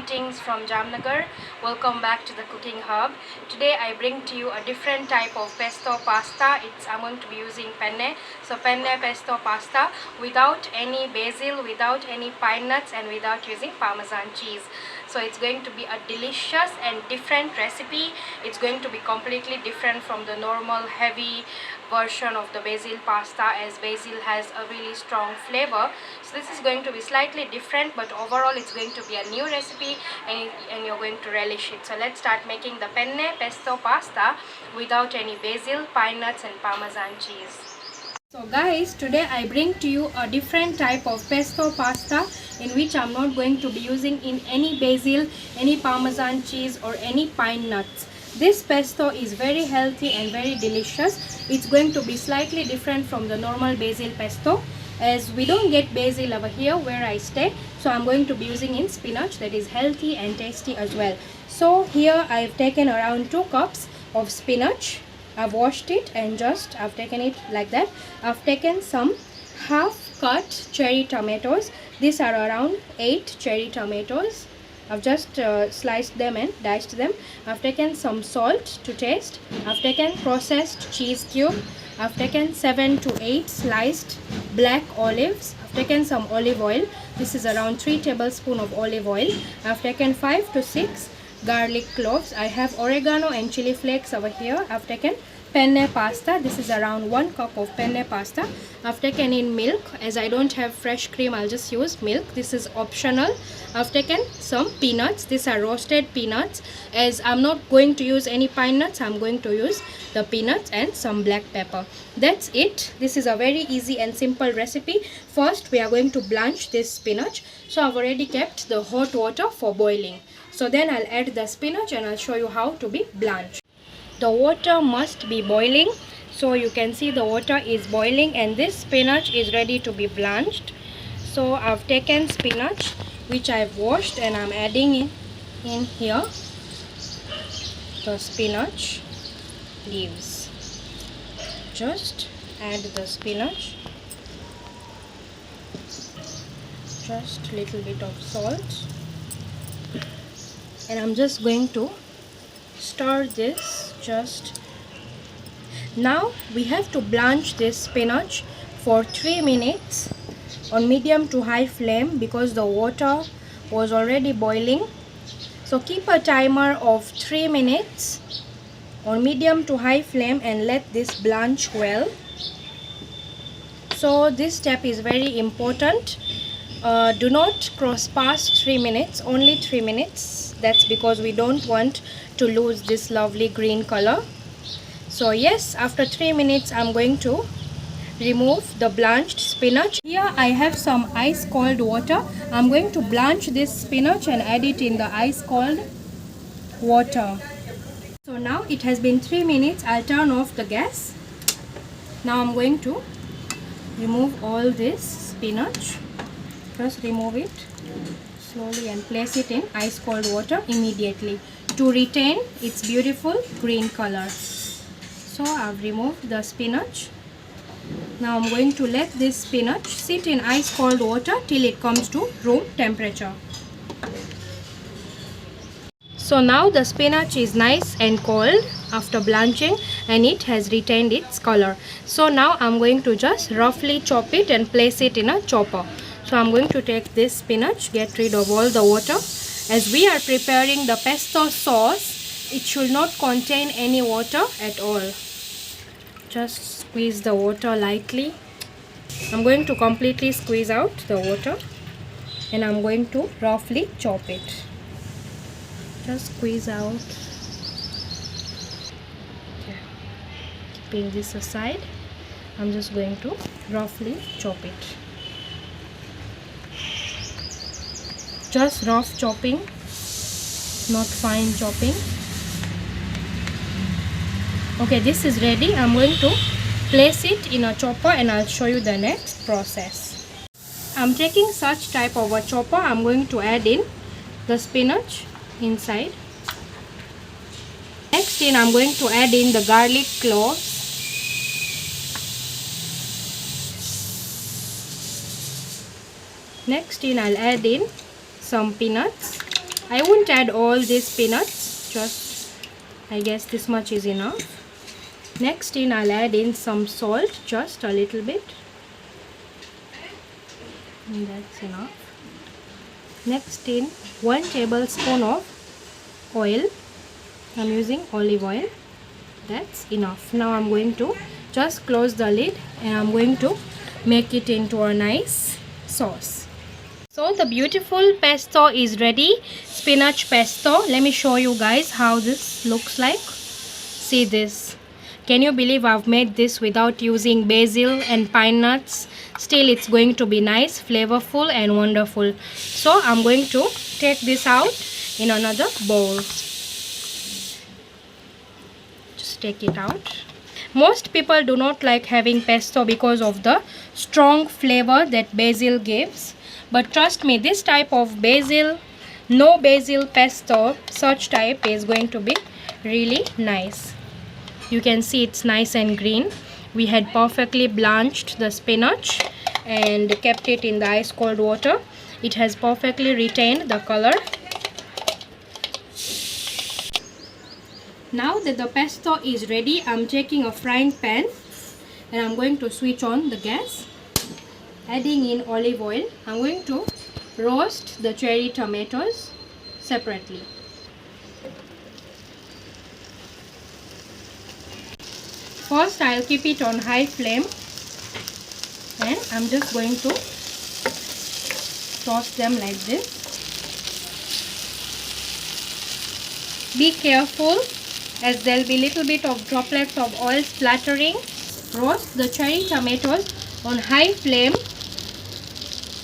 Greetings from Jamnagar. Welcome back to the Cooking Hub. Today I bring to you a different type of pesto pasta. I'm going to be using penne. So penne pesto pasta without any basil, without any pine nuts, and without using parmesan cheese. So it's going to be a delicious and different recipe. It's going to be completely different from the normal heavy version of the basil pasta, as basil has a really strong flavor. So this is going to be slightly different, but overall it's going to be a new recipe and you're going to relish it. So let's start making the penne pesto pasta without any basil, pine nuts and parmesan cheese. So guys, today I bring to you a different type of pesto pasta in which I'm not going to be using in any basil, any parmesan cheese or any pine nuts. This pesto is very healthy and very delicious. It's going to be slightly different from the normal basil pesto, as we don't get basil over here where I stay. So I'm going to be using in spinach that is healthy and tasty as well. So here I've taken around 2 cups of spinach. I've washed it and I've taken it like that. I've taken some half cut cherry tomatoes. These are around 8 cherry tomatoes. I've just sliced them and diced them. I've taken some salt to taste. I've taken processed cheese cube. I've taken 7 to 8 sliced black olives. I've taken some olive oil. This is around 3 tablespoons of olive oil. I've taken 5 to 6 garlic cloves. I have oregano and chili flakes over here. I've taken penne pasta. This is around 1 cup of penne pasta. I've taken in milk. As I don't have fresh cream, I'll just use milk. This is optional. I've taken some peanuts. These are roasted peanuts. As I'm not going to use any pine nuts, I'm going to use the peanuts and some black pepper. That's it. This is a very easy and simple recipe. First, we are going to blanch this spinach. So I've already kept the hot water for boiling. So then I'll add the spinach and I'll show you how to be blanched. The water must be boiling. So you can see the water is boiling and this spinach is ready to be blanched. So I've taken spinach which I've washed and I'm adding in here the spinach leaves. Just add the spinach. Just a little bit of salt. And I'm just going to stir this. Now we have to blanch this spinach for 3 minutes on medium to high flame because the water was already boiling. So keep a timer of 3 minutes on medium to high flame and let this blanch well. So this step is very important. Do not cross past 3 minutes, only 3 minutes. That's because we don't want to lose this lovely green color. So yes, after 3 minutes I'm going to remove the blanched spinach. Here I have some ice cold water. I'm going to blanch this spinach and add it in the ice cold water. So now it has been 3 minutes. I'll turn off the gas. Now I'm going to remove all this spinach. Just remove it slowly and place it in ice cold water immediately to retain its beautiful green color. So I've removed the spinach. Now I'm going to let this spinach sit in ice cold water till it comes to room temperature. So now the spinach is nice and cold after blanching and it has retained its color. So now I'm going to just roughly chop it and place it in a chopper. So I'm going to take this spinach, get rid of all the water. As we are preparing the pesto sauce, it should not contain any water at all. Just squeeze the water lightly. I'm going to completely squeeze out the water and I'm going to roughly chop it. Just squeeze out. Okay. Keeping this aside, I'm just going to roughly chop it. Just rough chopping, not fine chopping. Okay, this is ready. I'm going to place it in a chopper and I'll show you the next process. I'm taking such type of a chopper. I'm going to add in the spinach inside. Next I'm going to add in the garlic cloves. Next I'll add in some peanuts. I won't add all these peanuts, just I guess this much is enough. Next in I'll add in some salt, just a little bit. And that's enough. Next in 1 tablespoon of oil. I'm using olive oil. That's enough. Now I'm going to just close the lid and I'm going to make it into a nice sauce. So the beautiful pesto is ready. Spinach pesto. Let me show you guys how this looks like. See this. Can you believe I've made this without using basil and pine nuts? Still it's going to be nice, flavorful and wonderful. So I'm going to take this out in another bowl. Just take it out. Most people do not like having pesto because of the strong flavor that basil gives. But trust me, this type of basil, no basil pesto, such type is going to be really nice. You can see it's nice and green. We had perfectly blanched the spinach and kept it in the ice cold water. It has perfectly retained the color. Now that the pesto is ready, I'm taking a frying pan and I'm going to switch on the gas. Adding in olive oil. I'm going to roast the cherry tomatoes separately. First I'll keep it on high flame and I'm just going to toss them like this. Be careful as there will be little bit of droplets of oil splattering. Roast the cherry tomatoes on high flame,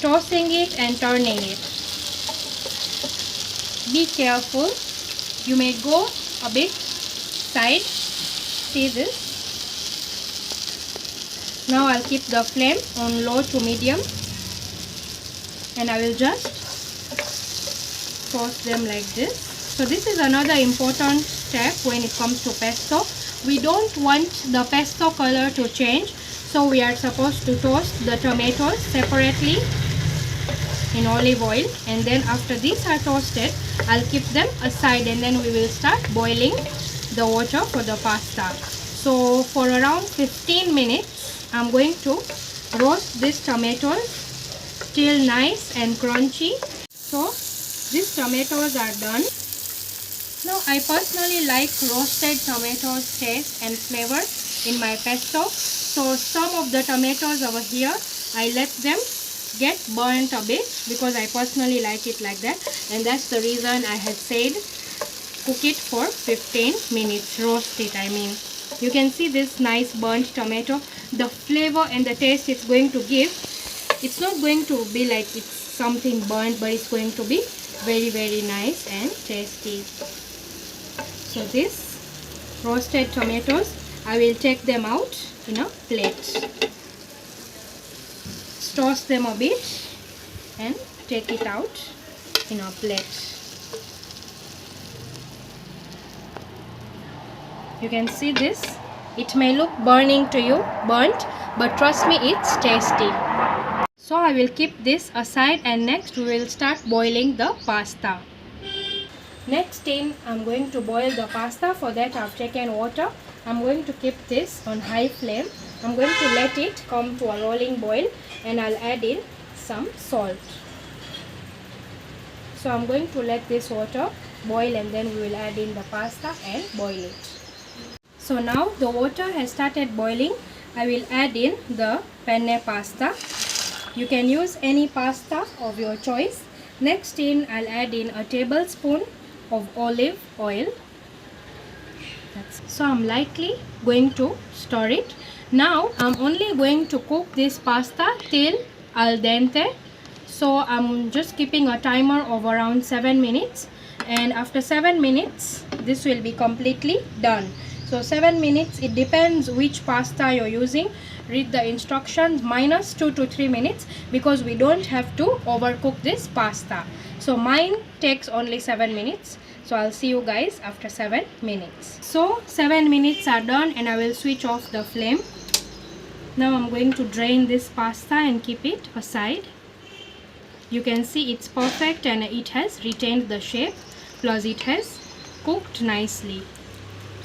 tossing it and turning it. Be careful, you may go a bit side. See this? Now I'll keep the flame on low to medium and I will just toss them like this. So this is another important step when it comes to pesto. We don't want the pesto color to change, so we are supposed to toast the tomatoes separately in olive oil, and then after these are toasted, I'll keep them aside and then we will start boiling the water for the pasta. So for around 15 minutes, I'm going to roast these tomatoes till nice and crunchy. So these tomatoes are done. Now I personally like roasted tomatoes taste and flavor in my pesto. So some of the tomatoes over here, I let them get burnt a bit because I personally like it like that, and that's the reason I had said cook it for 15 minutes, roast it I mean. You can see this nice burnt tomato, the flavor and the taste it's going to give. It's not going to be like it's something burnt, but it's going to be very very nice and tasty. So this roasted tomatoes, I will take them out in a plate. Toss them a bit and take it out in a plate. You can see this. It may look burning to you, burnt, but trust me, it's tasty. So I will keep this aside and next we will start boiling the pasta. Next in, I'm going to boil the pasta. For that I've taken water. I'm going to keep this on high flame. I'm going to let it come to a rolling boil and I'll add in some salt. So I'm going to let this water boil and then we will add in the pasta and boil it. So now the water has started boiling. I will add in the penne pasta. You can use any pasta of your choice. Next in, I'll add in a tablespoon of olive oil. So I'm lightly going to stir it. Now I'm only going to cook this pasta till al dente. So I'm just keeping a timer of around 7 minutes, and after 7 minutes this will be completely done. So 7 minutes, it depends which pasta you're using. Read the instructions, minus 2 to 3 minutes, because we don't have to overcook this pasta. So mine takes only 7 minutes. So I'll see you guys after 7 minutes. So 7 minutes are done and I will switch off the flame. Now I'm going to drain this pasta and keep it aside. You can see it's perfect and it has retained the shape, plus it has cooked nicely.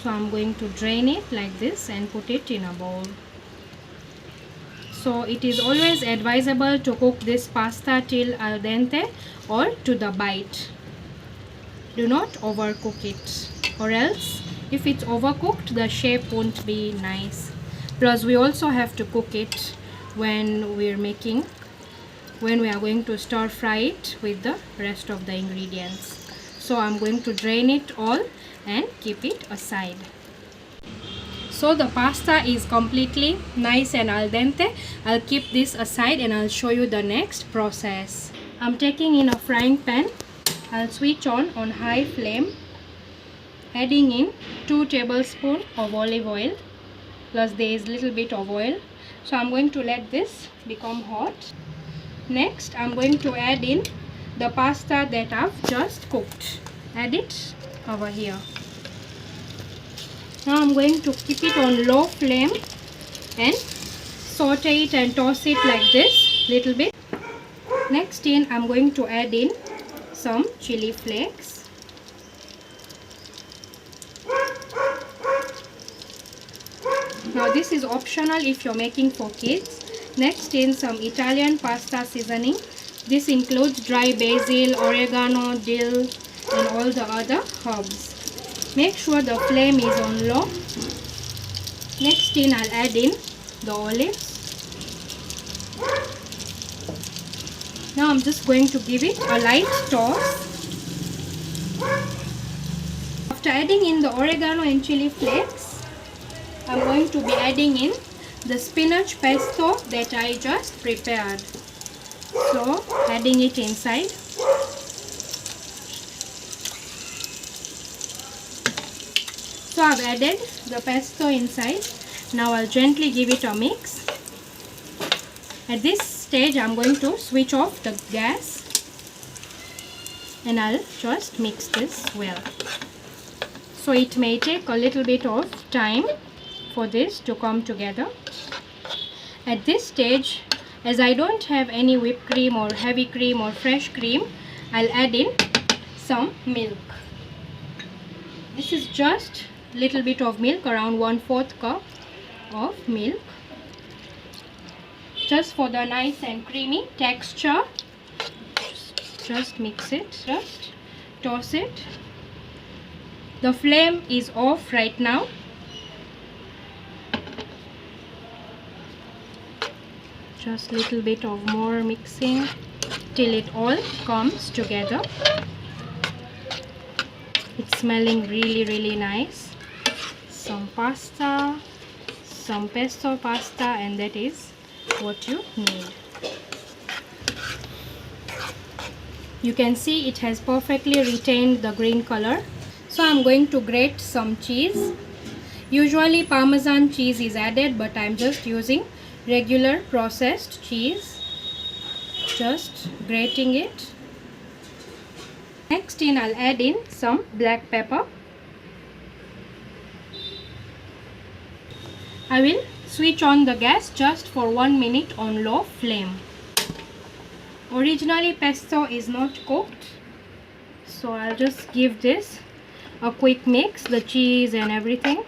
So I'm going to drain it like this and put it in a bowl. So it is always advisable to cook this pasta till al dente or to the bite. Do not overcook it, or else if it's overcooked the shape won't be nice. Plus we also have to cook it when we are going to stir fry it with the rest of the ingredients. So I'm going to drain it all and keep it aside. So the pasta is completely nice and al dente. I'll keep this aside and I'll show you the next process. I'm taking in a frying pan. I'll switch on high flame, adding in 2 tablespoons of olive oil, plus there is little bit of oil. So I'm going to let this become hot. Next I'm going to add in the pasta that I've just cooked. Add it over here. Now I'm going to keep it on low flame and saute it and toss it like this little bit. Next I'm going to add in some chili flakes. Now this is optional if you're making for kids. Next some Italian pasta seasoning. This includes dry basil, oregano, dill and all the other herbs. Make sure the flame is on low. Next I'll add in the olives. Now I'm just going to give it a light toss. After adding in the oregano and chili flakes, I'm going to be adding in the spinach pesto that I just prepared. So adding it inside. So I've added the pesto inside. Now I'll gently give it a mix. At this stage I'm going to switch off the gas and I'll just mix this well. So it may take a little bit of time for this to come together. At this stage, as I don't have any whipped cream or heavy cream or fresh cream, I'll add in some milk. This is just little bit of milk, around 1/4 cup of milk, just for the nice and creamy texture. Just mix it, just toss it. The flame is off right now. Just little bit of more mixing till it all comes together. It's smelling really nice. Some pasta, some pesto pasta, and that is what you need. You can see it has perfectly retained the green color. So I'm going to grate some cheese. Usually Parmesan cheese is added, but I'm just using regular processed cheese. Just grating it. Next I'll add in some black pepper. I will switch on the gas just for 1 minute on low flame. Originally pesto is not cooked, so I'll just give this a quick mix, the cheese and everything.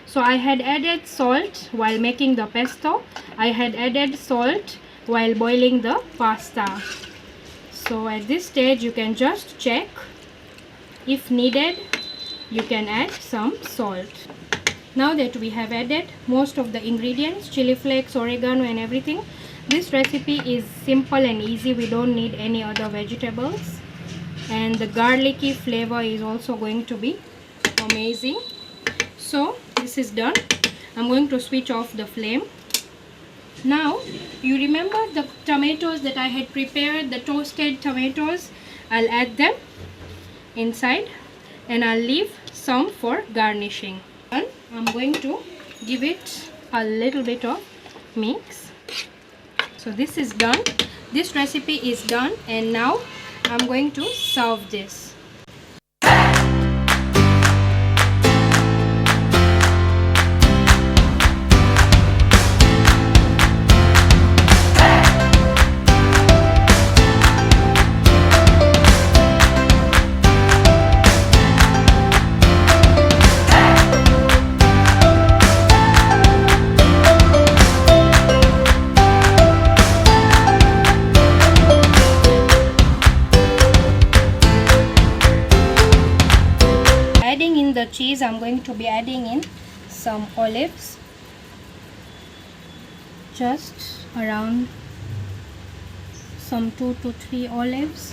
So I had added salt while making the pesto. I had added salt while boiling the pasta. So at this stage you can just check. If needed, you can add some salt. Now that we have added most of the ingredients, chili flakes, oregano and everything, this recipe is simple and easy. We don't need any other vegetables, and the garlicky flavor is also going to be amazing. So this is done. I'm going to switch off the flame. Now you remember the tomatoes that I had prepared, the toasted tomatoes. I'll add them inside and I'll leave some for garnishing. And I'm going to give it a little bit of mix. So this is done. This recipe is done, and now I'm going to serve this. the cheese, I'm going to be adding in some olives, just around some 2 to 3 olives.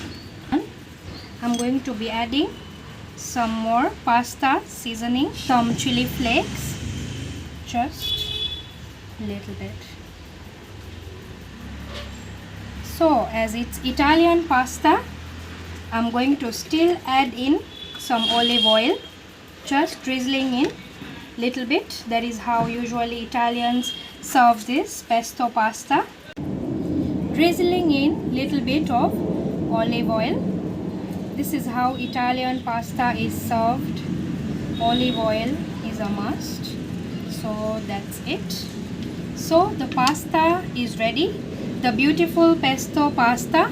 I'm going to be adding some more pasta seasoning, some chili flakes, just a little bit. So as it's Italian pasta, I'm going to still add in some olive oil, just drizzling in little bit. That is how usually Italians serve this pesto pasta. Drizzling in little bit of olive oil. This is how Italian pasta is served. Olive oil is a must. So that's it. So the pasta is ready. The beautiful pesto pasta.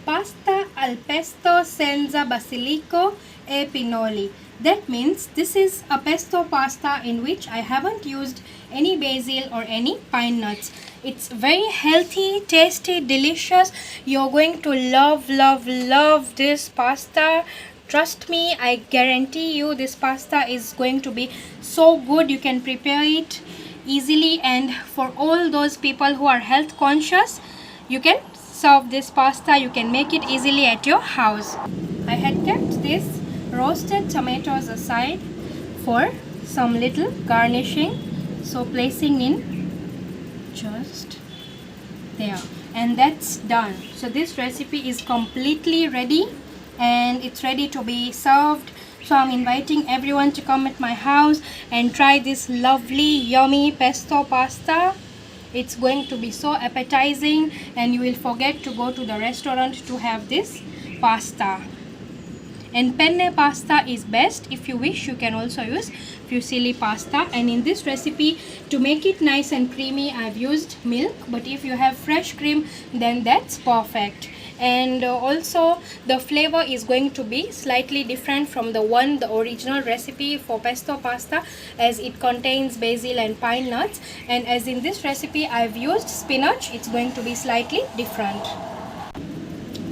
Pasta al pesto senza basilico e pinoli. That means this is a pesto pasta in which I haven't used any basil or any pine nuts. It's very healthy, tasty, delicious. You're going to love this pasta. Trust me, I guarantee you this pasta is going to be so good. You can prepare it easily, and for all those people who are health conscious, you can serve this pasta. You can make it easily at your house. I had kept this roasted tomatoes aside for some little garnishing, so placing in just there, and that's done. So this recipe is completely ready and it's ready to be served. So I'm inviting everyone to come at my house and try this lovely yummy pesto pasta. It's going to be so appetizing and you will forget to go to the restaurant to have this pasta. And penne pasta is best. If you wish, you can also use fusilli pasta. And in this recipe, to make it nice and creamy, I've used milk, but if you have fresh cream, then that's perfect. And also the flavor is going to be slightly different from the original recipe for pesto pasta, as it contains basil and pine nuts, and as in this recipe I've used spinach, it's going to be slightly different.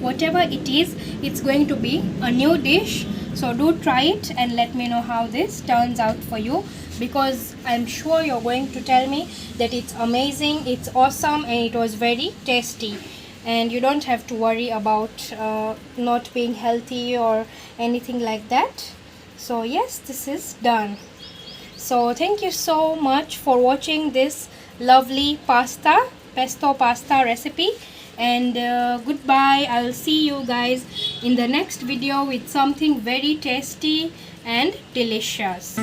Whatever it is, it's going to be a new dish. So do try it and let me know how this turns out for you, because I'm sure you're going to tell me that it's amazing, it's awesome, and it was very tasty. And you don't have to worry about not being healthy or anything like that. So yes, this is done. So thank you so much for watching this lovely pesto pasta recipe. And goodbye. I'll see you guys in the next video with something very tasty and delicious.